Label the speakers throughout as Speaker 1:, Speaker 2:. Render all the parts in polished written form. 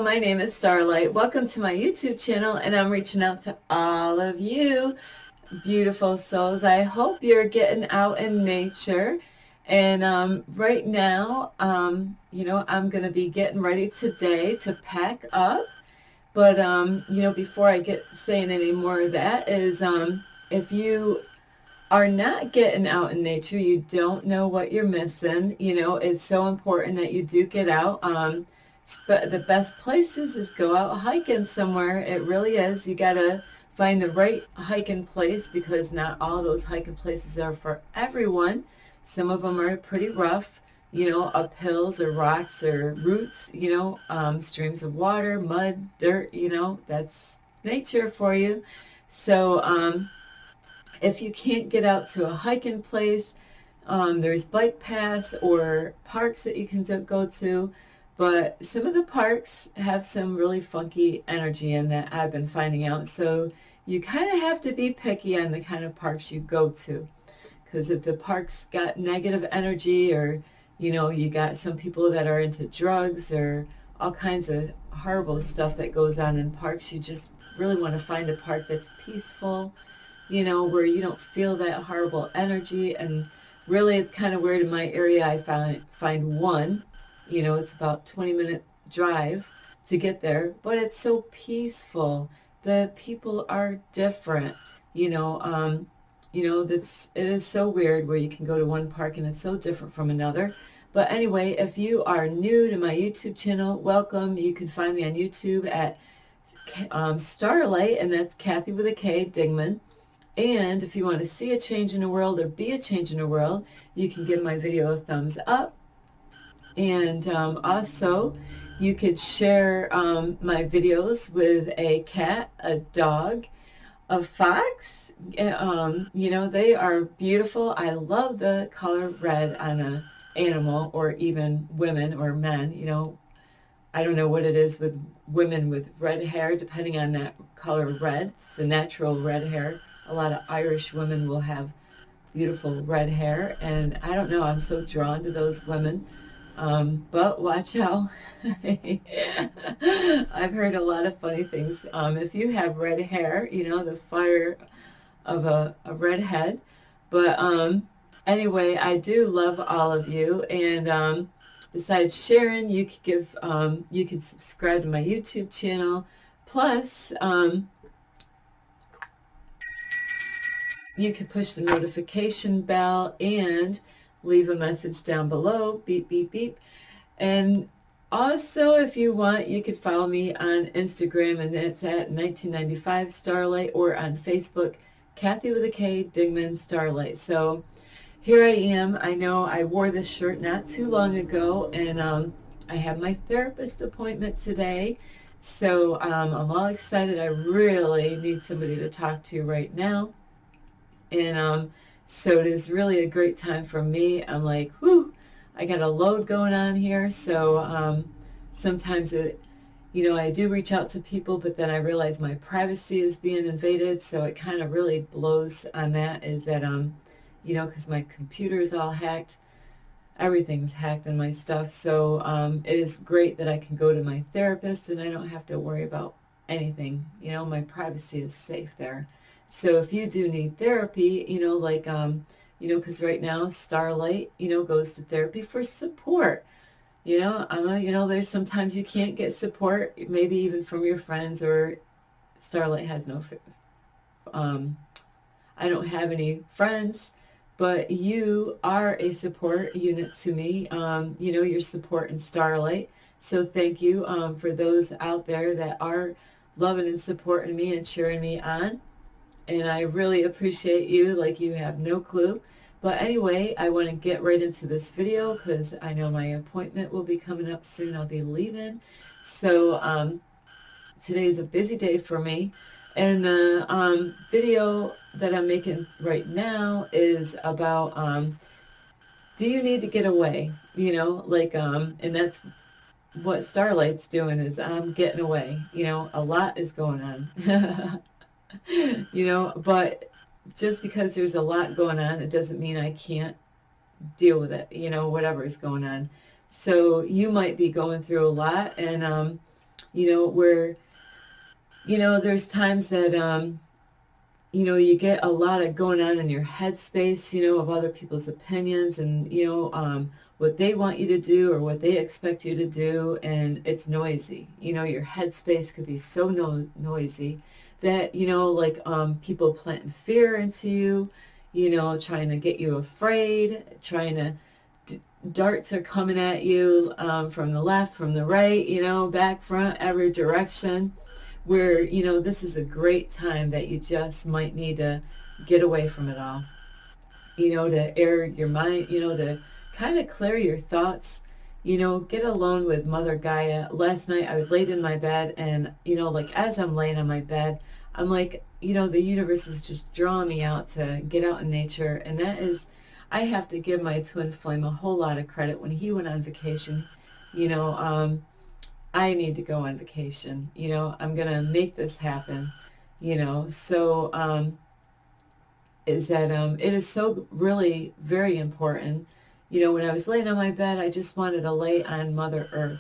Speaker 1: my name is Starlight. Welcome to my YouTube channel, and I'm reaching out to all of you beautiful souls. I hope you're getting out in nature. And right now, I'm going to be getting ready today to pack up. But, before I get saying any more of that is if you are not getting out in nature, you don't know what you're missing. It's so important that you do get out. But the best places is go out hiking somewhere. It really is. You got to find the right hiking place because not all those hiking places are for everyone. Some of them are pretty rough, up hills or rocks or roots, streams of water, mud, dirt, that's nature for you. So if you can't get out to a hiking place, there's bike paths or parks that you can go to. But some of the parks have some really funky energy in that I've been finding out. So you kind of have to be picky on the kind of parks you go to. Because if the park's got negative energy or, you got some people that are into drugs or all kinds of horrible stuff that goes on in parks, you just really want to find a park that's peaceful, where you don't feel that horrible energy. And really it's kind of weird in my area. I find one. It's about 20-minute drive to get there, but it's so peaceful. The people are different. It is so weird where you can go to one park and it's so different from another. But anyway, if you are new to my YouTube channel, welcome. You can find me on YouTube at Starlight, and that's Kathy with a K, Dingman. And if you want to see a change in the world or be a change in the world, you can give my video a thumbs up. And also, you could share my videos with a cat, a dog, a fox. They are beautiful. I love the color red on an animal, or even women or men. I don't know what it is with women with red hair, depending on that color red, the natural red hair. A lot of Irish women will have beautiful red hair, and I don't know, I'm so drawn to those women. But watch out. I've heard a lot of funny things. If you have red hair, the fire of a redhead. But anyway, I do love all of you. And besides sharing, you could subscribe to my YouTube channel. Plus, you can push the notification bell and leave a message down below, beep, beep, beep. And also, if you want, you could follow me on Instagram, and it's at 1995 Starlight, or on Facebook, Kathy with a K, Dingman Starlight. So here I am. I know I wore this shirt not too long ago, and I have my therapist appointment today. So I'm all excited. I really need somebody to talk to right now. And so it is really a great time for me. I'm like, whoo, I got a load going on here. So sometimes I do reach out to people, but then I realize my privacy is being invaded. So it kind of really blows on that, is that, because my computer is all hacked. Everything's hacked in my stuff. So it is great that I can go to my therapist and I don't have to worry about anything. My privacy is safe there. So if you do need therapy, because right now Starlight, goes to therapy for support. There's sometimes you can't get support, maybe even from your friends, or Starlight has no, I don't have any friends, but you are a support unit to me. Your support in Starlight. So thank you for those out there that are loving and supporting me and cheering me on. And I really appreciate you like you have no clue. But anyway, I want to get right into this video because I know my appointment will be coming up soon. I'll be leaving. So today's a busy day for me. And the video that I'm making right now is about do you need to get away? And that's what Starlight's doing, is I'm getting away. A lot is going on. But just because there's a lot going on, it doesn't mean I can't deal with it, whatever is going on. So you might be going through a lot, and where, there's times that, you get a lot of going on in your headspace, of other people's opinions and, what they want you to do or what they expect you to do, and it's noisy. Your headspace could be so noisy that, like people planting fear into you, trying to get you afraid, trying to, darts are coming at you from the left, from the right, back, front, every direction, where, this is a great time that you just might need to get away from it all, to air your mind, to kind of clear your thoughts, get alone with Mother Gaia. Last night I was laid in my bed and, like as I'm laying on my bed, I'm like, the universe is just drawing me out to get out in nature. And that is, I have to give my twin flame a whole lot of credit. When he went on vacation, I need to go on vacation. I'm going to make this happen, so is that it is so really very important. When I was laying on my bed, I just wanted to lay on Mother Earth,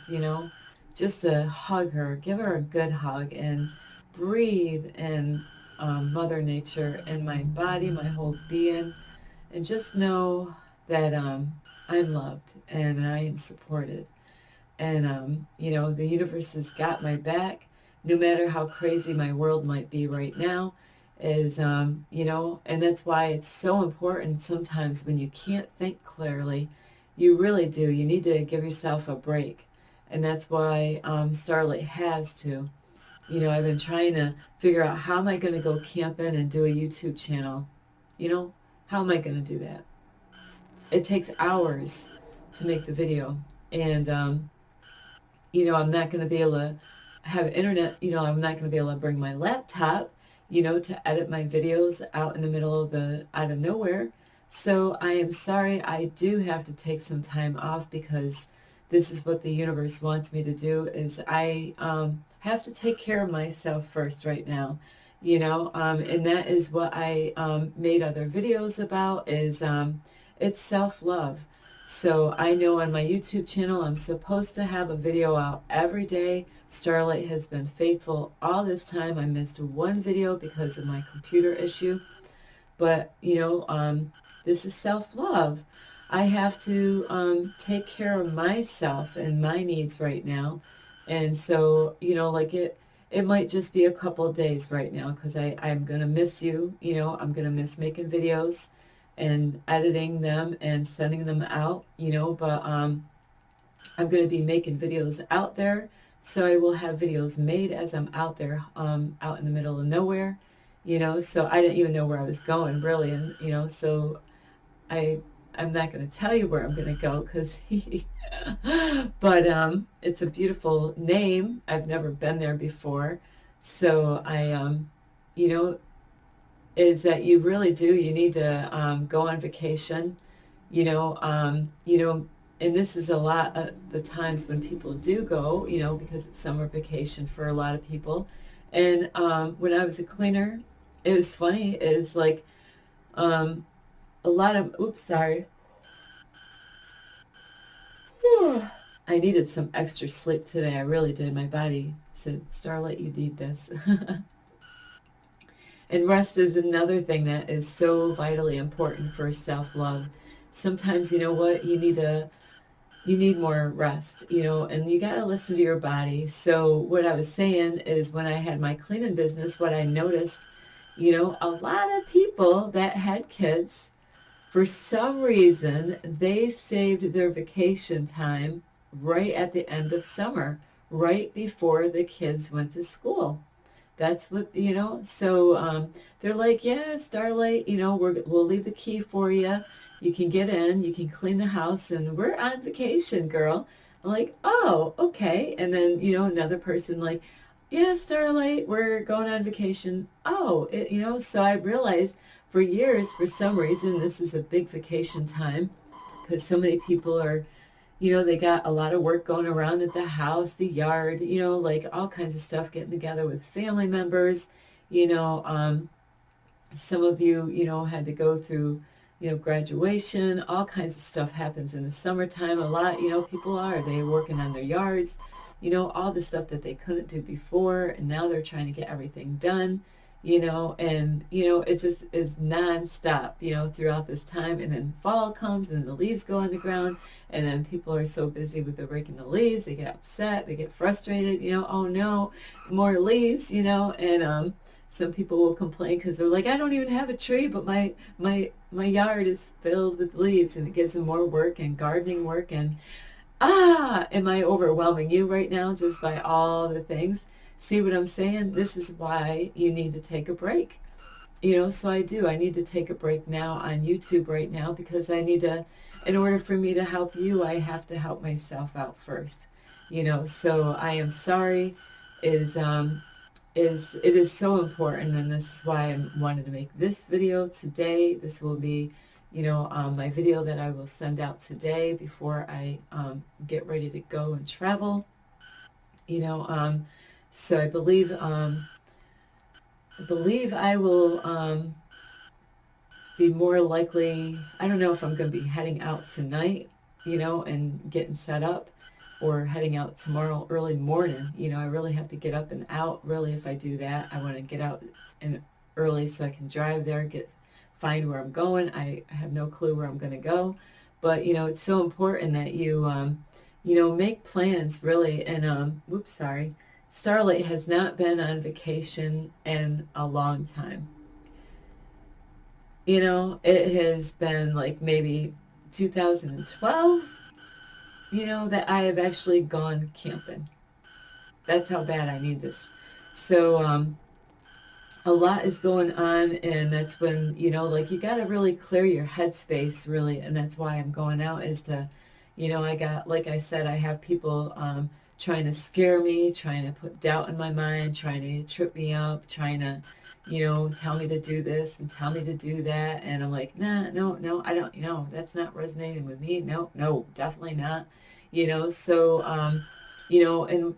Speaker 1: just to hug her, give her a good hug, and breathe in Mother Nature and my body, my whole being, and just know that I'm loved and I am supported. And, the universe has got my back, no matter how crazy my world might be right now, and that's why it's so important sometimes when you can't think clearly. You really do. You need to give yourself a break. And that's why Starlight has to. I've been trying to figure out, how am I going to go camping and do a YouTube channel? How am I going to do that? It takes hours to make the video. And, I'm not going to be able to have internet, I'm not going to be able to bring my laptop, to edit my videos out in the middle of out of nowhere. So I am sorry, I do have to take some time off, because this is what the universe wants me to do, is I have to take care of myself first right now, and that is what I made other videos about, is it's self-love. So I know on my YouTube channel I'm supposed to have a video out every day. Starlight has been faithful all this time. I missed one video because of my computer issue. But, this is self-love. I have to take care of myself and my needs right now. And so, like it might just be a couple of days right now, because I'm going to miss you. I'm going to miss making videos and editing them and sending them out, but I'm going to be making videos out there. So I will have videos made as I'm out there, out in the middle of nowhere, so I didn't even know where I was going, really. And, so I'm not going to tell you where I'm going to go, because but it's a beautiful name. I've never been there before. So I, is that you really do, you need to go on vacation, and this is a lot of the times when people do go, because it's summer vacation for a lot of people. And when I was a cleaner, it was funny, it's like a lot of, oops, sorry. I needed some extra sleep today. I really did. My body said, Starlight, you need this. And rest is another thing that is so vitally important for self-love. Sometimes, what, you need more rest, and you got to listen to your body. So what I was saying is, when I had my cleaning business, what I noticed, a lot of people that had kids, for some reason, they saved their vacation time right at the end of summer, right before the kids went to school. That's what, so they're like, yeah, Starlight, we'll leave the key for you. You can get in, you can clean the house, and we're on vacation, girl. I'm like, oh, okay. And then, another person like, yeah, Starlight, we're going on vacation. Oh, so I realized for years, for some reason, this is a big vacation time, because so many people are, they got a lot of work going around at the house, the yard, like all kinds of stuff, getting together with family members. Some of you, had to go through, graduation. All kinds of stuff happens in the summertime. A lot, people they're working on their yards, you know, all the stuff that they couldn't do before, and now they're trying to get everything done, you know, and, you know, it just is nonstop, you know, throughout this time. And then fall comes and the leaves go on the ground, and then people are so busy with the raking the leaves, they get upset, they get frustrated, you know, oh no, more leaves, you know, and some people will complain because they're like, I don't even have a tree, but my yard is filled with leaves, and it gives them more work and gardening work. And am I overwhelming you right now just by all the things? See what I'm saying? This is why you need to take a break. You know, so I do. I need to take a break now on YouTube right now, because I need to, in order for me to help you, I have to help myself out first. You know, so I am sorry it is so important, and this is why I wanted to make this video today. This will be, you know, my video that I will send out today before I get ready to go and travel. You know, so I believe I will be more likely, I don't know if I'm going to be heading out tonight, you know, and getting set up, or heading out tomorrow early morning. You know, I really have to get up and out. Really, if I do that, I want to get out and early so I can drive there, find where I'm going. I have no clue where I'm going to go, but you know, it's so important that you you know, make plans really. And whoops, sorry. Starlight has not been on vacation in a long time. You know, it has been like maybe 2012, you know, that I have actually gone camping. That's how bad I need this. So a lot is going on, and that's when, you know, like, you got to really clear your headspace, really. And that's why I'm going out, is to, you know, I got, like I said, I have people trying to scare me, trying to put doubt in my mind, trying to trip me up, trying to, you know, tell me to do this and tell me to do that. And I'm like, nah, no, I don't, you know, that's not resonating with me. No, definitely not. You know, so, you know, and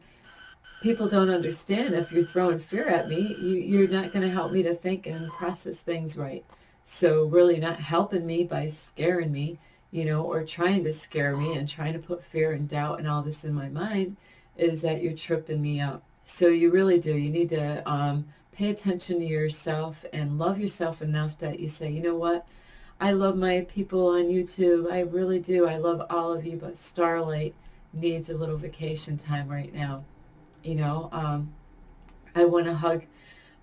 Speaker 1: people don't understand, if you're throwing fear at me, you're not going to help me to think and process things right. So really not helping me by scaring me, you know, or trying to scare me and trying to put fear and doubt and all this in my mind, is that you're tripping me up. So you really do. You need to pay attention to yourself and love yourself enough that you say, you know what? I love my people on YouTube. I really do. I love all of you, but Starlight needs a little vacation time right now. You know, I want to hug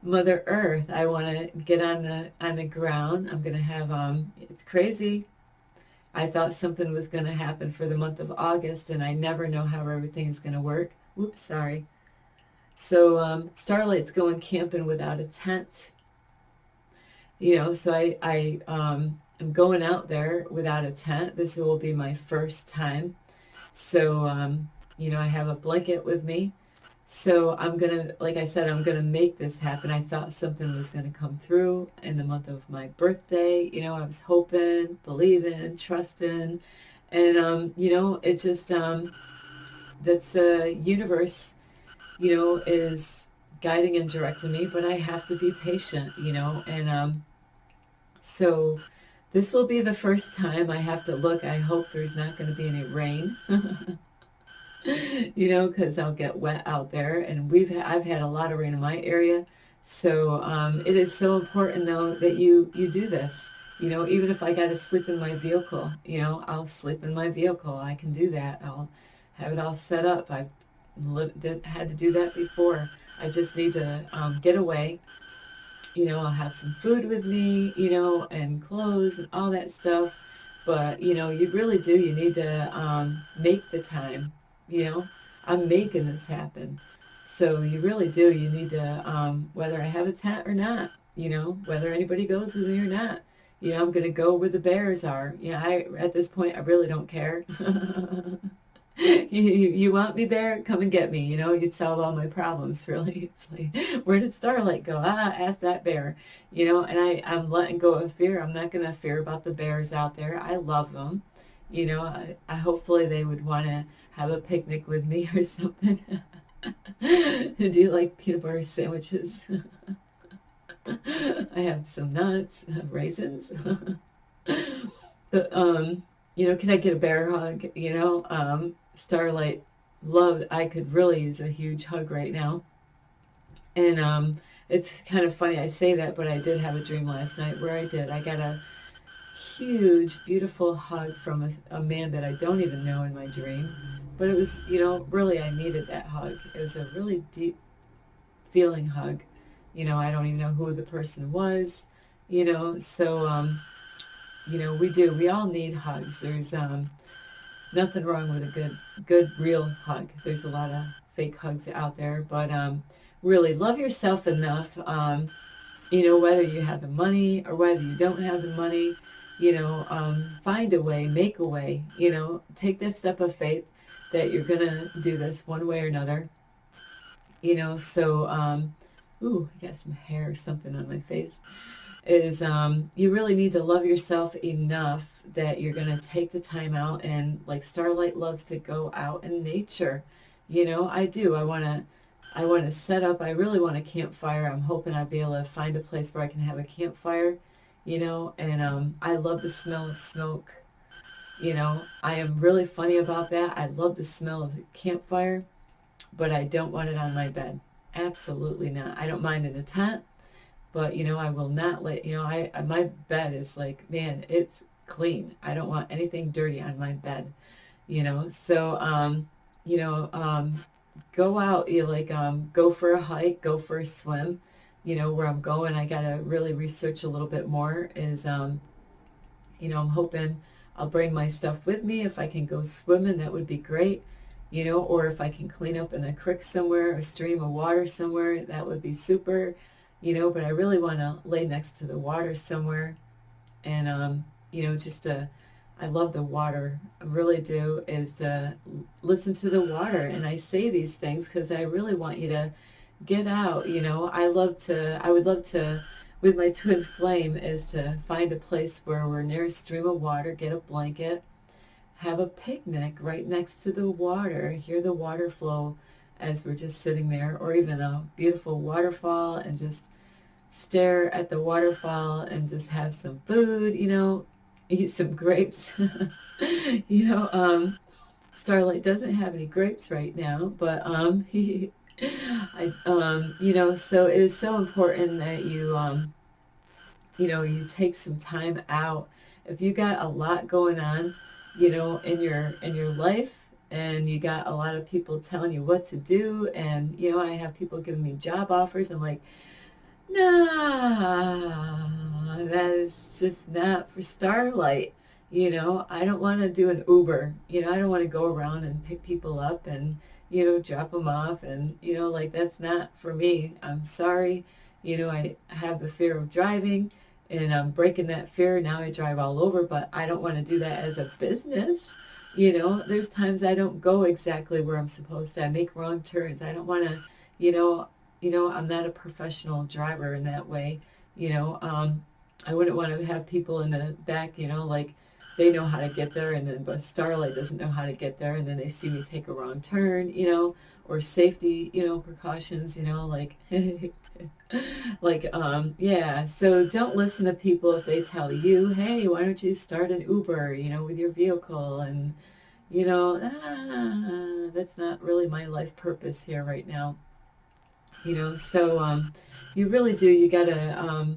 Speaker 1: Mother Earth. I want to get on the ground. I'm going to have, it's crazy. I thought something was going to happen for the month of August, and I never know how everything is going to work. Whoops, sorry. So Starlight's going camping without a tent. You know, so I'm going out there without a tent. This will be my first time. So, you know, I have a blanket with me. So I'm going to, like I said, I'm going to make this happen. I thought something was going to come through in the month of my birthday. You know, I was hoping, believing, trusting. And, you know, it just, that's the universe, you know, is guiding and directing me, but I have to be patient, you know. And so this will be the first time I have to look. I hope there's not going to be any rain. You know, because I'll get wet out there, and I've had a lot of rain in my area. So it is so important, though, that you do this. You know, even if I got to sleep in my vehicle, you know, I'll sleep in my vehicle. I can do that. I'll have it all set up. I've had to do that before. I just need to get away. You know, I'll have some food with me, you know, and clothes and all that stuff. But, you know, you really do. You need to make the time. You know, I'm making this happen. So you really do. You need to, whether I have a tent or not, you know, whether anybody goes with me or not, you know, I'm going to go where the bears are. You know, at this point, I really don't care. You want me there? Come and get me. You know, you'd solve all my problems, really. It's like, where did Starlight go? Ask that bear. You know, and I'm letting go of fear. I'm not going to fear about the bears out there. I love them. You know, I hopefully they would want to have a picnic with me or something. Do you like peanut butter sandwiches? I have some nuts, raisins. But, you know, can I get a bear hug? You know, Starlight I could really use a huge hug right now. And it's kind of funny I say that, but I did have a dream last night where I got a huge, beautiful hug from a man that I don't even know in my dream. But it was, really I needed that hug. It was a really deep feeling hug. I don't even know who the person was, so, we all need hugs. There's nothing wrong with a good, real hug. There's a lot of fake hugs out there, but really love yourself enough, whether you have the money or whether you don't have the money, find a way, make a way, take that step of faith that you're going to do this one way or another, so, ooh, I got some hair or something on my face, is you really need to love yourself enough that you're going to take the time out, and like Starlight loves to go out in nature. I do. I want to set up, I really want a campfire. I'm hoping I'll be able to find a place where I can have a campfire, and I love the smell of smoke. I am really funny about that. I love the smell of the campfire, but I don't want it on my bed. Absolutely not. I don't mind in a tent, but I will not let, my bed is like, man, it's clean. I don't want anything dirty on my bed, so, go out, go for a hike, go for a swim. Where I'm going, I got to really research a little bit more is, I'm hoping I'll bring my stuff with me. If I can go swimming, that would be great. Or if I can clean up in a creek somewhere, a stream of water somewhere, that would be super, but I really want to lay next to the water somewhere. And, just I love the water. I really do, is to listen to the water. And I say these things because I really want you to get out. I would love to, with my twin flame, is to find a place where we're near a stream of water, get a blanket, have a picnic right next to the water, hear the water flow as we're just sitting there, or even a beautiful waterfall and just stare at the waterfall and just have some food, eat some grapes. Starlight doesn't have any grapes right now, but so it is so important that you take some time out. If you got a lot going on, in your life, and you got a lot of people telling you what to do, and I have people giving me job offers. I'm like, nah, that is just not for Starlight. I don't want to do an Uber. I don't want to go around and pick people up and, drop them off. And, that's not for me. I'm sorry. I have the fear of driving, and I'm breaking that fear. Now I drive all over, but I don't want to do that as a business. There's times I don't go exactly where I'm supposed to. I make wrong turns. I don't want to, I'm not a professional driver in that way. I wouldn't want to have people in the back, like they know how to get there, and then but Starlight doesn't know how to get there, and then they see me take a wrong turn, or safety, precautions, like, yeah. So don't listen to people if they tell you, hey, why don't you start an Uber, with your vehicle, and, that's not really my life purpose here right now. So you really do, you got to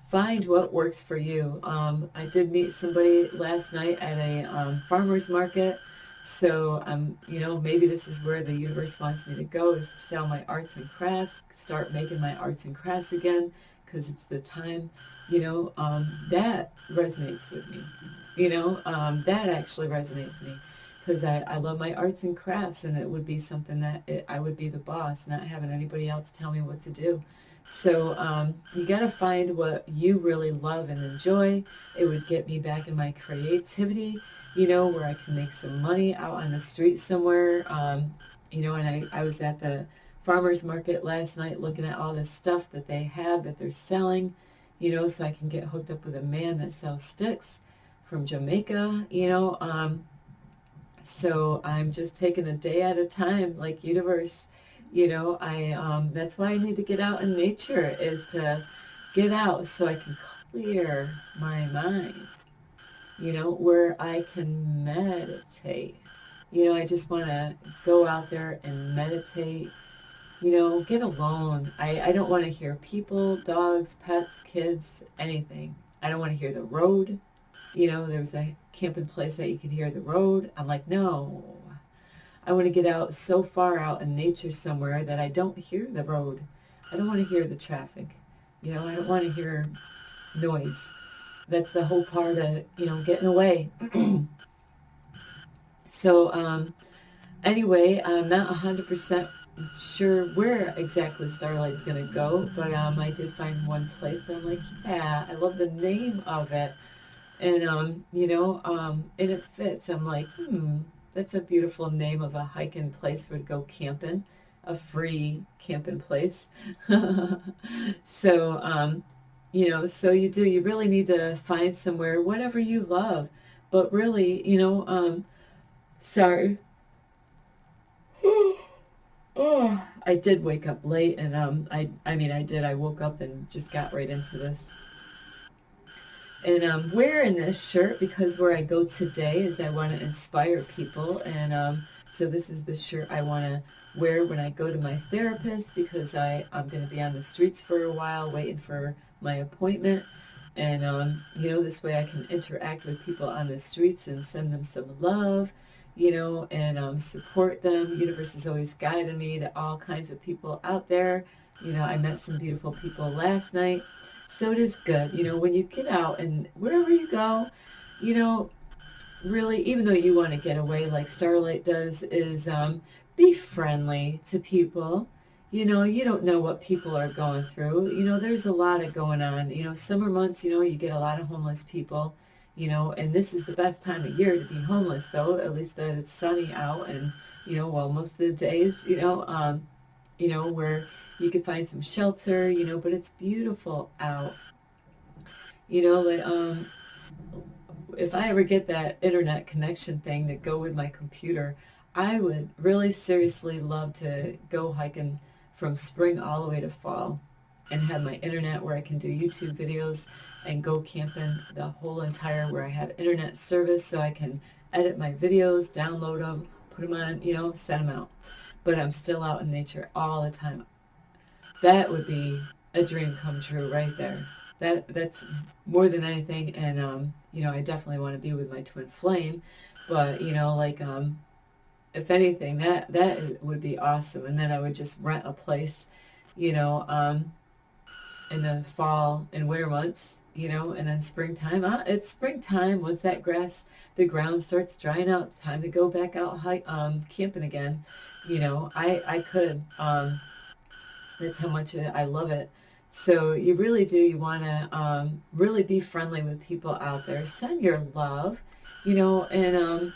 Speaker 1: find what works for you. I did meet somebody last night at a farmer's market, so maybe this is where the universe wants me to go, is to sell my arts and crafts, start making my arts and crafts again, because it's the time, that resonates with me. That actually resonates with me, because I love my arts and crafts, and it would be something that I would be the boss, not having anybody else tell me what to do. So you got to find what you really love and enjoy. It would get me back in my creativity, where I can make some money out on the street somewhere. And I was at the farmer's market last night looking at all this stuff that they have that they're selling, so I can get hooked up with a man that sells sticks from Jamaica, so I'm just taking a day at a time, like universe. That's why I need to get out in nature, is to get out so I can clear my mind, where I can meditate, I just want to go out there and meditate, get alone. I don't want to hear people, dogs, pets, kids, anything. I don't want to hear the road. There was a camping place that you could hear the road. I'm like, no. I want to get out so far out in nature somewhere that I don't hear the road. I don't want to hear the traffic. I don't want to hear noise. That's the whole part of, getting away. So, anyway, I'm not 100% sure where exactly Starlight's going to go, but I did find one place, and I'm like, yeah, I love the name of it. And, and it fits. I'm like, that's a beautiful name of a hiking place where to go camping, a free camping place. So, so you really need to find somewhere, whatever you love. But really, sorry. Oh, I did wake up late, and I woke up and just got right into this. And I'm wearing this shirt because where I go today is I want to inspire people. And so this is the shirt I want to wear when I go to my therapist, because I'm going to be on the streets for a while waiting for my appointment. And, this way I can interact with people on the streets and send them some love, and support them. The universe is always guiding me to all kinds of people out there. I met some beautiful people last night. So it is good, when you get out and wherever you go, really, even though you want to get away like Starlight does, is be friendly to people. You don't know what people are going through. There's a lot of going on. Summer months, you get a lot of homeless people, and this is the best time of year to be homeless, though, at least that it's sunny out and, most of the days, where you could find some shelter, but it's beautiful out. If I ever get that internet connection thing to go with my computer, I would really seriously love to go hiking from spring all the way to fall and have my internet where I can do YouTube videos and go camping the whole entire, where I have internet service so I can edit my videos, download them, put them on, send them out. But I'm still out in nature all the time. That would be a dream come true right there. That's more than anything. And I definitely want to be with my twin flame, but if anything, that would be awesome. And then I would just rent a place, in the fall and winter months, and then springtime. It's springtime. Once the ground starts drying out, time to go back out camping again. I could. That's how much I love it. So you really do. You want to really be friendly with people out there. Send your love, and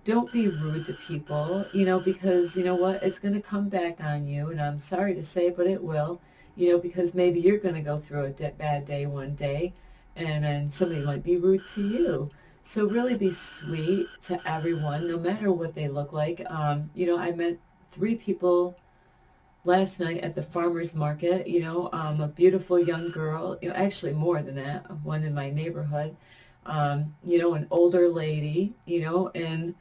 Speaker 1: don't be rude to people, because you know what? It's going to come back on you. And I'm sorry to say, but it will, because maybe you're going to go through a bad day one day, and then somebody might be rude to you. So really be sweet to everyone, no matter what they look like. I met 3 people last night at the farmer's market, a beautiful young girl, actually more than that, one in my neighborhood, an older lady, and,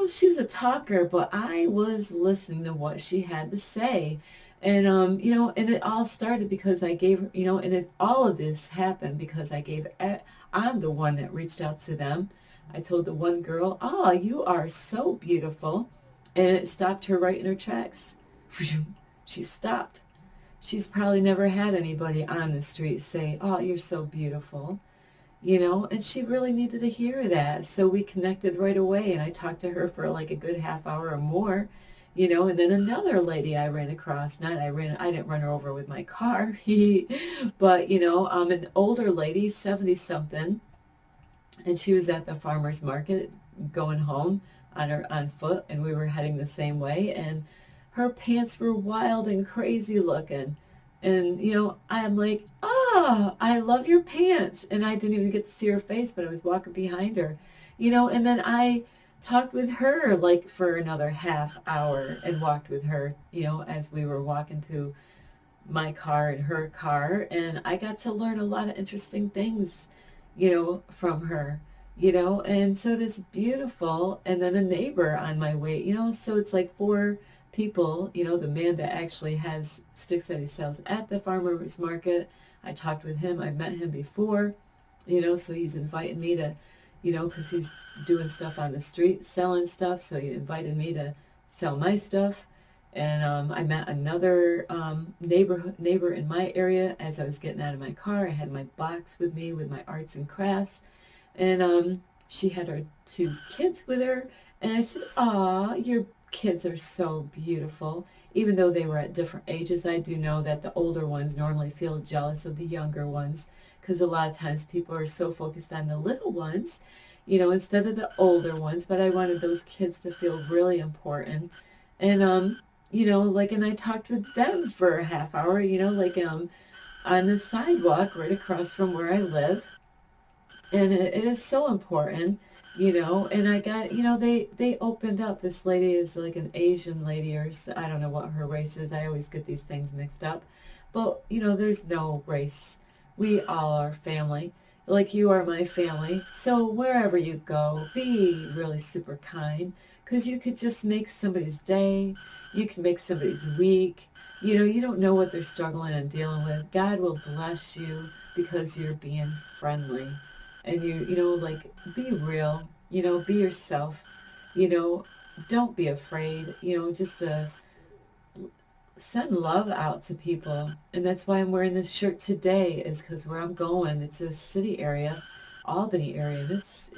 Speaker 1: she's a talker, but I was listening to what she had to say. And, and it all started because I gave, all of this happened because I'm the one that reached out to them. I told the one girl, oh, you are so beautiful. And it stopped her right in her tracks. She stopped. She's probably never had anybody on the street say, oh, you're so beautiful, and she really needed to hear that. So we connected right away, and I talked to her for like a good half hour or more, and then another lady I ran across, I didn't run her over with my car, but, an older lady, 70-something, and she was at the farmer's market going home on foot, and we were heading the same way, and her pants were wild and crazy looking. And, I'm like, oh, I love your pants. And I didn't even get to see her face, but I was walking behind her, and then I talked with her like for another half hour and walked with her, as we were walking to my car and her car. And I got to learn a lot of interesting things, from her, and so this beautiful, and then a neighbor on my way, so it's like four people, the man that actually has sticks that he sells at the farmer's market. I talked with him, I met him before, so he's inviting me to, because he's doing stuff on the street, selling stuff, so he invited me to sell my stuff. And I met another neighbor in my area as I was getting out of my car. I had my box with me with my arts and crafts, and she had her two kids with her, and I said, "Aw, your kids are so beautiful." Even though they were at different ages, I do know that the older ones normally feel jealous of the younger ones, because a lot of times people are so focused on the little ones, instead of the older ones. But I wanted those kids to feel really important. And and I talked with them for a half hour, on the sidewalk right across from where I live. And it is so important, and I got, they opened up. This lady is like an Asian lady, or I don't know what her race is. I always get these things mixed up. But, there's no race. We all are family. Like you are my family. So wherever you go, be really super kind, because you could just make somebody's day. You can make somebody's week. You don't know what they're struggling and dealing with. God will bless you because you're being friendly. And like, be real, be yourself, don't be afraid, just to send love out to people. And that's why I'm wearing this shirt today, is because where I'm going, it's a city area, Albany area, and it's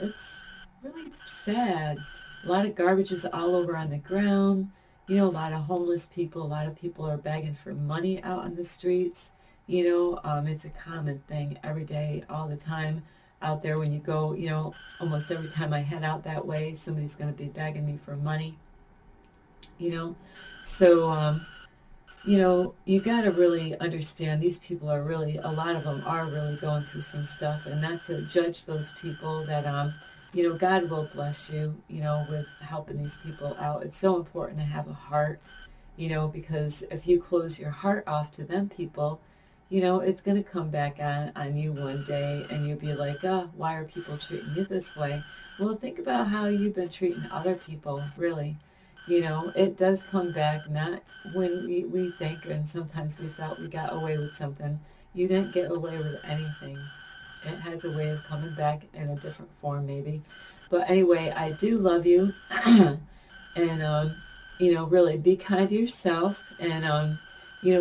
Speaker 1: really sad. A lot of garbage is all over on the ground, a lot of homeless people, a lot of people are begging for money out on the streets. It's a common thing every day, all the time out there. When you go, almost every time I head out that way, somebody's going to be begging me for money, so you got to really understand, these people are really, a lot of them are really going through some stuff, and not to judge those people. That God will bless you, with helping these people out. It's so important to have a heart, because if you close your heart off to them people, it's going to come back on you one day, and you'll be like, oh, why are people treating you this way? Well, think about how you've been treating other people, really. It does come back, not when we think, and sometimes we thought we got away with something. You didn't get away with anything. It has a way of coming back in a different form, maybe. But anyway, I do love you. And, really be kind to yourself. And,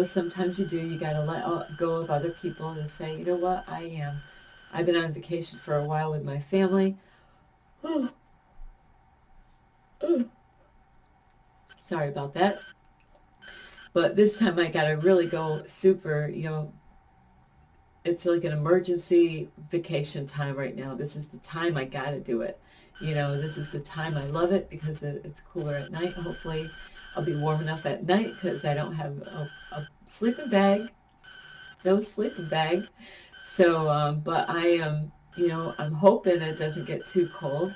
Speaker 1: sometimes you got to let go of other people and say, you know what, I've been on vacation for a while with my family. Sorry about that. But this time I got to really go super, it's like an emergency vacation time right now. This is the time I got to do it. This is the time I love it, because it's cooler at night. Hopefully I'll be warm enough at night, because I don't have a sleeping bag. No sleeping bag. So, but I am, I'm hoping it doesn't get too cold.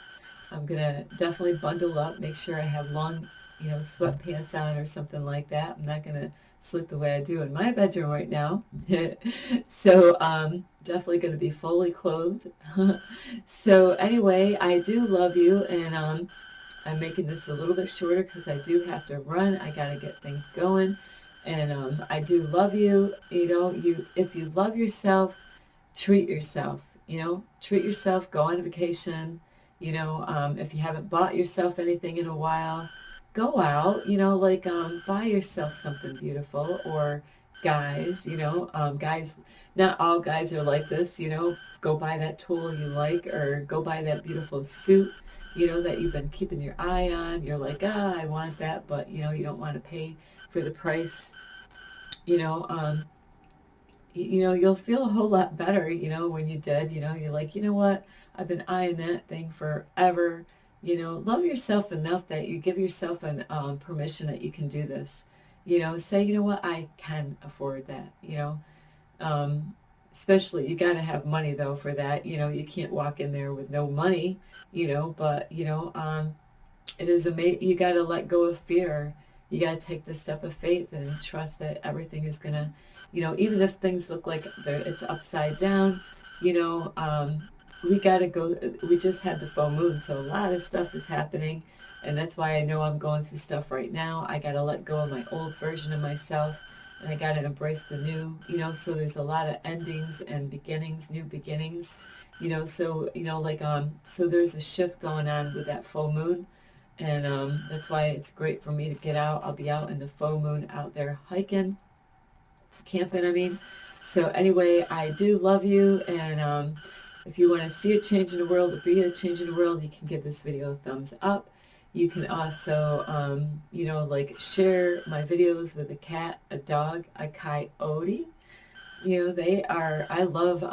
Speaker 1: I'm going to definitely bundle up, make sure I have long, sweatpants on or something like that. I'm not going to sleep the way I do in my bedroom right now. So definitely going to be fully clothed. So anyway, I do love you, and I'm making this a little bit shorter because I do have to run. I got to get things going. And I do love you. If you love yourself, treat yourself. Treat yourself. Go on vacation. If you haven't bought yourself anything in a while, go out. Buy yourself something beautiful. Or guys, guys, not all guys are like this. Go buy that tool you like, or go buy that beautiful suit, that you've been keeping your eye on. You're like, I want that, but you don't want to pay for the price. You'll feel a whole lot better, when you did. You're like, you know what, I've been eyeing that thing forever. Love yourself enough that you give yourself an permission that you can do this. Say, you know what, I can afford that. Especially, you got to have money though for that. You can't walk in there with no money. But it is you got to let go of fear. You got to take the step of faith and trust that everything is gonna, even if things look like it's upside down, we gotta go. We just had the full moon, so a lot of stuff is happening, and that's why I know I'm going through stuff right now. I gotta let go of my old version of myself, and I gotta embrace the new. So there's a lot of endings and beginnings, new beginnings. So so there's a shift going on with that full moon, and that's why it's great for me to get out. I'll be out in the full moon, out there hiking, camping. I mean, so anyway, I do love you, and if you want to see a change in the world or be a change in the world, you can give this video a thumbs up. You can also, share my videos with a cat, a dog, a coyote. I love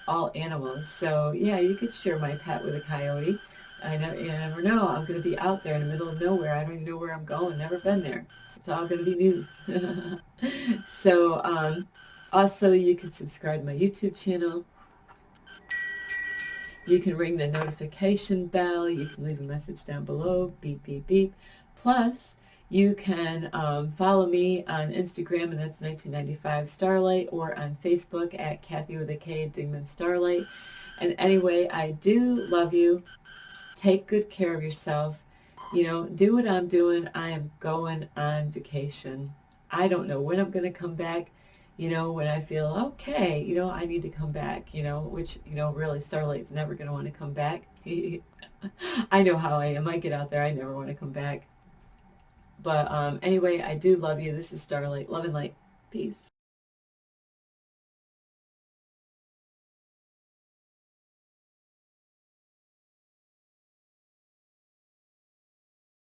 Speaker 1: all animals. So yeah, you could share my pet with a coyote. You never know. I'm going to be out there in the middle of nowhere. I don't even know where I'm going. Never been there. It's all going to be new. So also you can subscribe to my YouTube channel. You can ring the notification bell. You can leave a message down below. Beep, beep, beep. Plus, you can follow me on Instagram, and that's 1995 Starlight, or on Facebook at Kathy with a K, Dingman Starlight. And anyway, I do love you. Take good care of yourself. Do what I'm doing. I am going on vacation. I don't know when I'm going to come back. When I feel, okay, I need to come back, which, really Starlight's never going to want to come back. I know how I am. I get out there. I never want to come back. But anyway, I do love you. This is Starlight. Love and light. Peace.